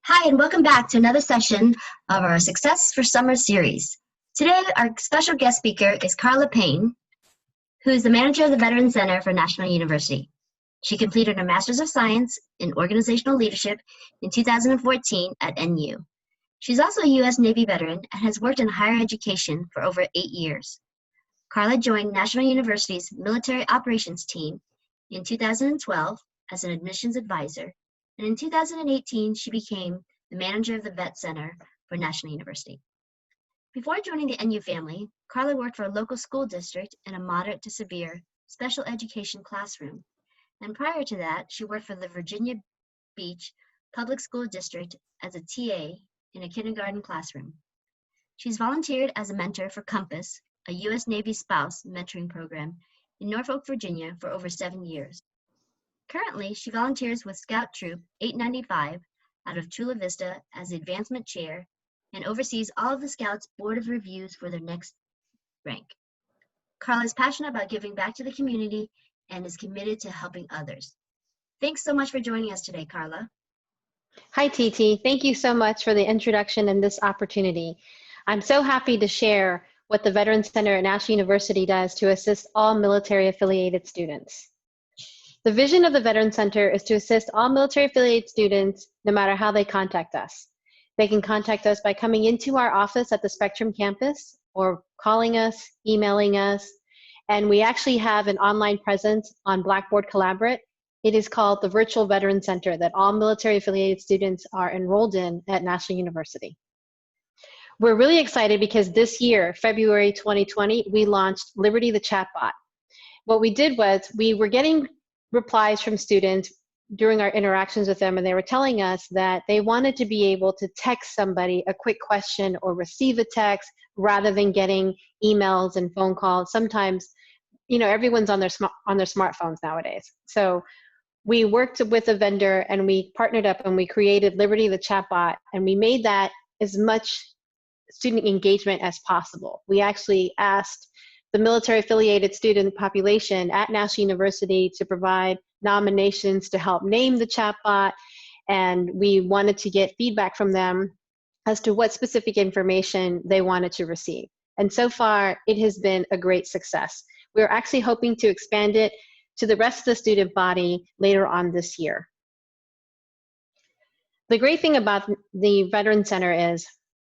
Hi, and welcome back to another session of our Success for Summer series. Today, our special guest speaker is Karla Payne, who is the manager of the Veterans Center for National University. She completed her Master's of Science in Organizational Leadership in 2014 at NU. She's also a U.S. Navy veteran and has worked in higher education for over 8 years. Karla joined National University's Military Operations team in 2012 as an admissions advisor, and in 2018, she became the manager of the Vet Center for National University. Before joining the NU family, Karla worked for a local school district in a moderate to severe special education classroom. And prior to that, she worked for the Virginia Beach Public School District as a TA in a kindergarten classroom. She's volunteered as a mentor for Compass, a U.S. Navy spouse mentoring program in Norfolk, Virginia for over 7 years. Currently, she volunteers with Scout Troop 895 out of Chula Vista as the advancement chair and oversees all of the Scouts' board of reviews for their next rank. Karla is passionate about giving back to the community and is committed to helping others. Thanks so much for joining us today, Karla. Hi, TT. Thank you so much for the introduction and this opportunity. I'm so happy to share what the Veterans Center at National University does to assist all military-affiliated students. The vision of the Veterans Center is to assist all military-affiliated students no matter how they contact us. They can contact us by coming into our office at the Spectrum campus or calling us, emailing us, and we actually have an online presence on Blackboard Collaborate. It is called the Virtual Veterans Center that all military-affiliated students are enrolled in at National University. We're really excited because this year, February 2020, we launched Liberty the Chatbot. What we did was we were getting replies from students during our interactions with them, and they were telling us that they wanted to be able to text somebody a quick question or receive a text rather than getting emails and phone calls. Sometimes, you know, everyone's on their smartphones nowadays. So we worked with a vendor and we partnered up and we created Liberty the Chatbot, and we made that as much student engagement as possible. We actually asked the military-affiliated student population at National University to provide nominations to help name the chatbot, and we wanted to get feedback from them as to what specific information they wanted to receive. And so far, it has been a great success. We're actually hoping to expand it to the rest of the student body later on this year. The great thing about the Veterans Center is,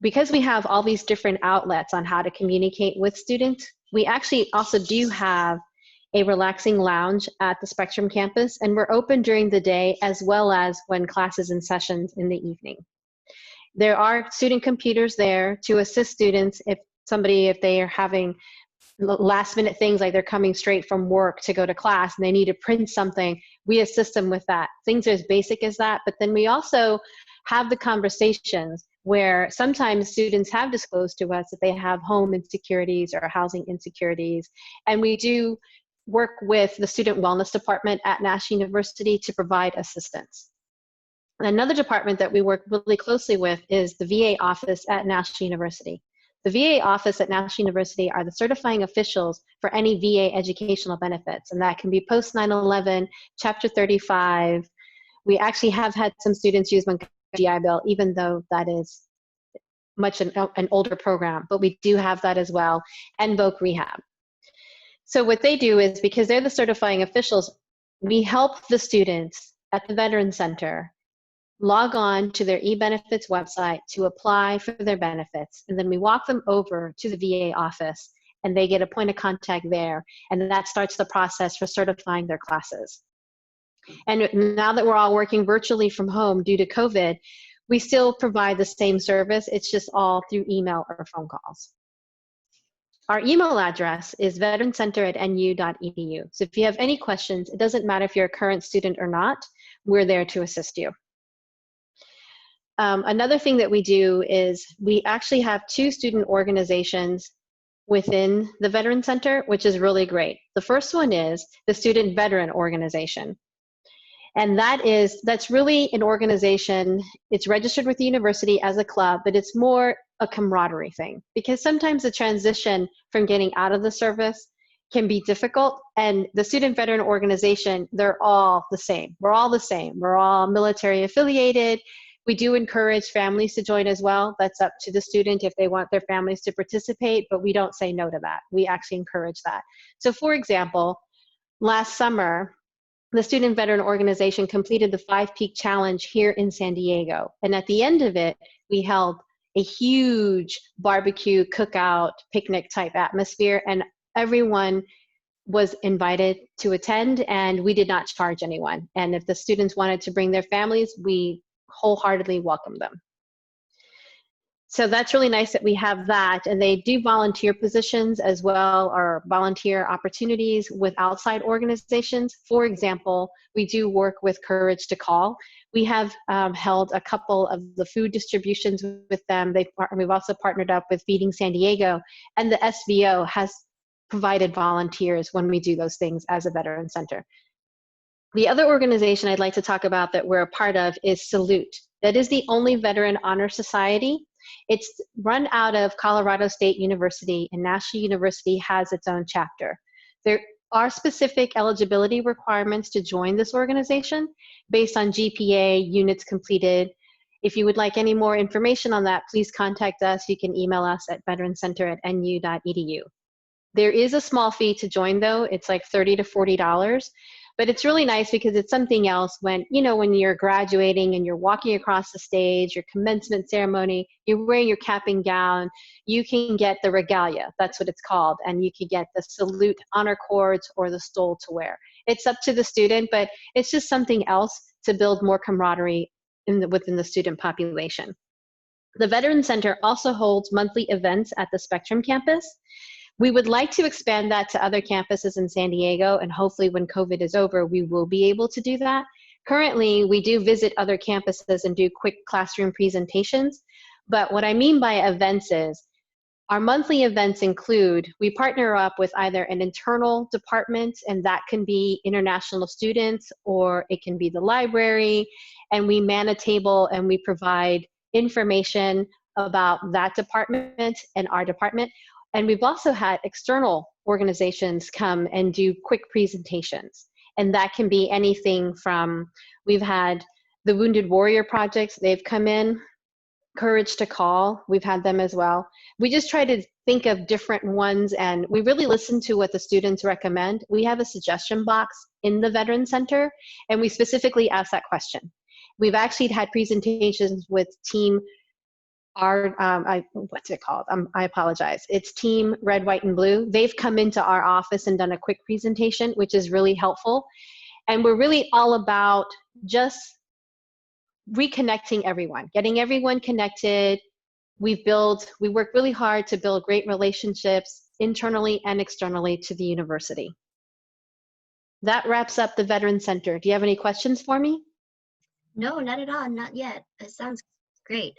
because we have all these different outlets on how to communicate with students, we actually also do have a relaxing lounge at the Spectrum campus, and we're open during the day as well as when classes and sessions in the evening. There are student computers there to assist students if they are having last minute things, like they're coming straight from work to go to class and they need to print something, we assist them with that. Things are as basic as that, but then we also have the conversations where sometimes students have disclosed to us that they have home insecurities or housing insecurities, and we do work with the student wellness department at National University to provide assistance. Another department that we work really closely with is the VA office at National University. The VA office at National University are the certifying officials for any VA educational benefits, and that can be post 9/11, Chapter 35. We actually have had some students use Montgomery GI Bill, even though that is much an older program, but we do have that as well, and VOC Rehab. So what they do is, because they're the certifying officials, we help the students at the Veterans Center log on to their eBenefits website to apply for their benefits, and then we walk them over to the VA office and they get a point of contact there, and that starts the process for certifying their classes. And now that we're all working virtually from home due to COVID, we still provide the same service. It's just all through email or phone calls. Our email address is veterancenter@nu.edu. So if you have any questions, it doesn't matter if you're a current student or not, we're there to assist you. Another thing that we do is we actually have 2 student organizations within the Veterans Center, which is really great. The first one is the Student Veteran Organization. And that's really an organization. It's registered with the university as a club, but it's more a camaraderie thing, because sometimes the transition from getting out of the service can be difficult. And the Student Veteran Organization, they're all the same. We're all the same. We're all military affiliated. We do encourage families to join as well. That's up to the student if they want their families to participate, but we don't say no to that. We actually encourage that. So for example, last summer, the Student Veteran Organization completed the 5 Peak Challenge here in San Diego. And at the end of it, we held a huge barbecue, cookout, picnic type atmosphere, and everyone was invited to attend, and we did not charge anyone. And if the students wanted to bring their families, we wholeheartedly welcomed them. So that's really nice that we have that. And they do volunteer positions as well, or volunteer opportunities with outside organizations. For example, we do work with Courage to Call. We have held a couple of the food distributions with them. We've also partnered up with Feeding San Diego, and the SVO has provided volunteers when we do those things as a veteran center. The other organization I'd like to talk about that we're a part of is Salute. That is the only veteran honor society. It's run out of Colorado State University, and National University has its own chapter. There are specific eligibility requirements to join this organization based on GPA, units completed. If you would like any more information on that, please contact us. You can email us at veterancenter@nu.edu. There is a small fee to join though. It's like $30 to $40. But it's really nice because it's something else when, when you're graduating and you're walking across the stage, your commencement ceremony, you're wearing your cap and gown, you can get the regalia, that's what it's called, and you can get the Salute honor cords or the stole to wear. It's up to the student, but it's just something else to build more camaraderie within the student population. The Veteran Center also holds monthly events at the Spectrum campus. We would like to expand that to other campuses in San Diego, and hopefully when COVID is over, we will be able to do that. Currently, we do visit other campuses and do quick classroom presentations, but what I mean by events is, our monthly events include, we partner up with either an internal department, and that can be international students, or it can be the library, and we man a table and we provide information about that department and our department. And we've also had external organizations come and do quick presentations. And that can be anything from, we've had the Wounded Warrior Projects, they've come in, Courage to Call, we've had them as well. We just try to think of different ones, and we really listen to what the students recommend. We have a suggestion box in the Veteran Center, and we specifically ask that question. We've actually had presentations with Team what's it called? I apologize. It's Team Red, White, and Blue. They've come into our office and done a quick presentation, which is really helpful. And we're really all about just reconnecting everyone, getting everyone connected. We work really hard to build great relationships internally and externally to the university. That wraps up the Veteran Center. Do you have any questions for me? No, not at all. Not yet. It sounds great.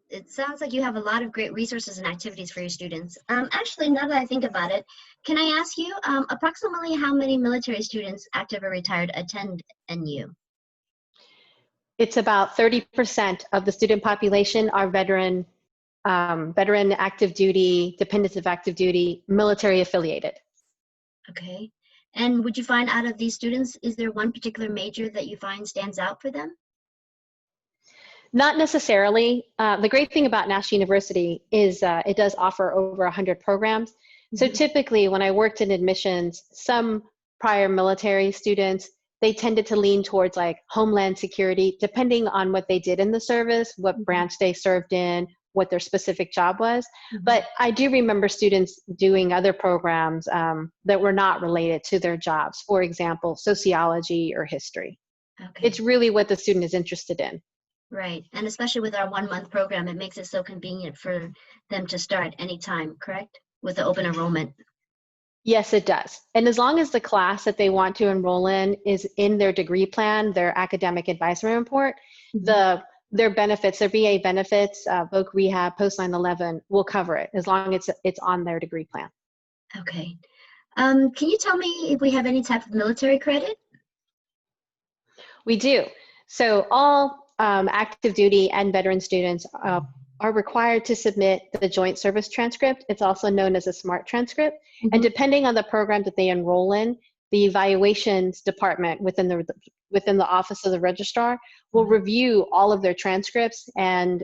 It sounds like you have a lot of great resources and activities for your students. Actually, now that I think about it, can I ask you approximately how many military students, active or retired, attend NU? It's about 30% of the student population are veteran active duty, dependents of active duty, military affiliated. Okay. And would you find out of these students, is there one particular major that you find stands out for them? Not necessarily. The great thing about National University is it does offer over 100 programs. Mm-hmm. So typically when I worked in admissions, some prior military students, they tended to lean towards like Homeland Security, depending on what they did in the service, what branch they served in, what their specific job was. Mm-hmm. But I do remember students doing other programs that were not related to their jobs. For example, sociology or history. Okay. It's really what the student is interested in. Right, and especially with our 1-month program, it makes it so convenient for them to start anytime, correct? With the open enrollment. Yes, it does. And as long as the class that they want to enroll in is in their degree plan, their academic advisement report, mm-hmm. their benefits, their VA benefits, voc rehab, post 9/11 will cover it as long as it's on their degree plan. Okay. Can you tell me if we have any type of military credit? We do. So all active duty and veteran students are required to submit the joint service transcript. It's also known as a SMART transcript. Mm-hmm. And depending on the program that they enroll in, the evaluations department within the within the office of the registrar will review all of their transcripts and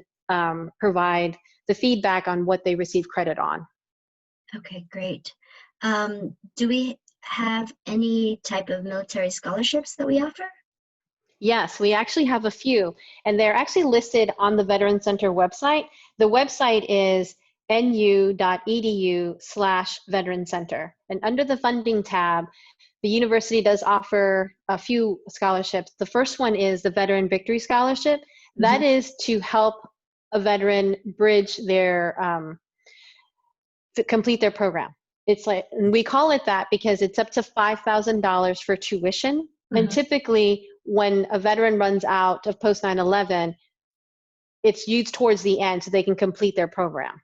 provide the feedback on what they receive credit on. Okay, great. Do we have any type of military scholarships that we offer? Yes, we actually have a few, and they're actually listed on the Veteran Center website. The website is nu.edu/Veteran Center. And under the funding tab, the university does offer a few scholarships. The first one is the Veteran Victory Scholarship. That is to help a veteran bridge their, to complete their program. It's like, and we call it that because it's up to $5,000 for tuition. And typically when a veteran runs out of post 9/11, it's used towards the end so they can complete their program.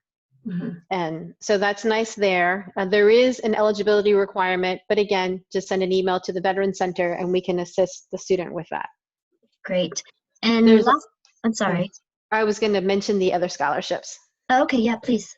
And so that's nice there. There is an eligibility requirement, but again, just send an email to the Veteran Center and we can assist the student with that. Great. And last, I'm sorry. I was going to mention the other scholarships. Okay, yeah, please.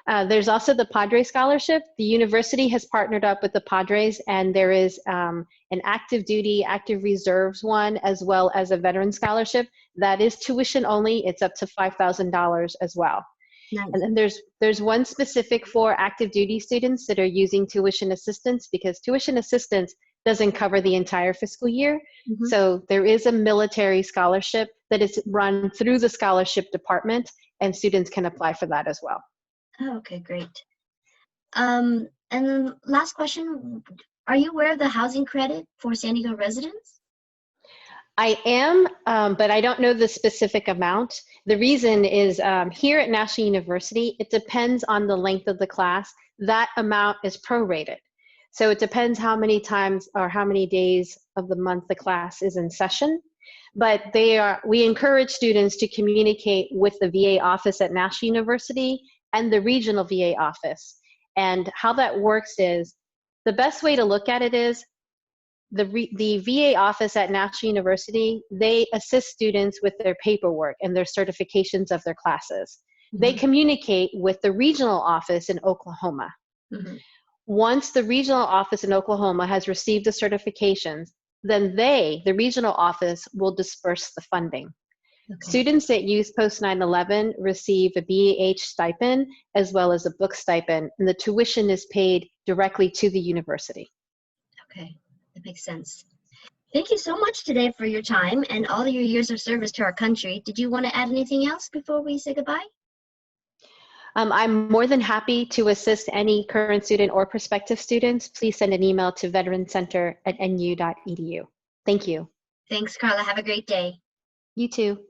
There's also the Padre Scholarship. The university has partnered up with the Padres, and there is an active duty, active reserves one, as well as a veteran scholarship. That is tuition only. It's up to $5,000 as well. Nice. And then there's one specific for active duty students that are using tuition assistance, because tuition assistance doesn't cover the entire fiscal year. So there is a military scholarship that is run through the scholarship department, and students can apply for that as well. Oh, okay, great. And then last question, are you aware of the housing credit for San Diego residents? I am, but I don't know the specific amount. The reason is here at National University, it depends on the length of the class. That amount is prorated. So it depends how many times or how many days of the month the class is in session. But we encourage students to communicate with the VA office at National University and the regional VA office. And how that works is, the best way to look at it is, the VA office at National University, they assist students with their paperwork and their certifications of their classes. They communicate with the regional office in Oklahoma. Once the regional office in Oklahoma has received the certifications, then the regional office, will disperse the funding. Students that use post 9/11 receive a BAH stipend as well as a book stipend, and the tuition is paid directly to the university. Okay, that makes sense. Thank you so much today for your time and all your years of service to our country. Did you want to add anything else before we say goodbye? I'm more than happy to assist any current student or prospective students. Please send an email to veterancenter@nu.edu. Thank you. Thanks, Karla. Have a great day. You too.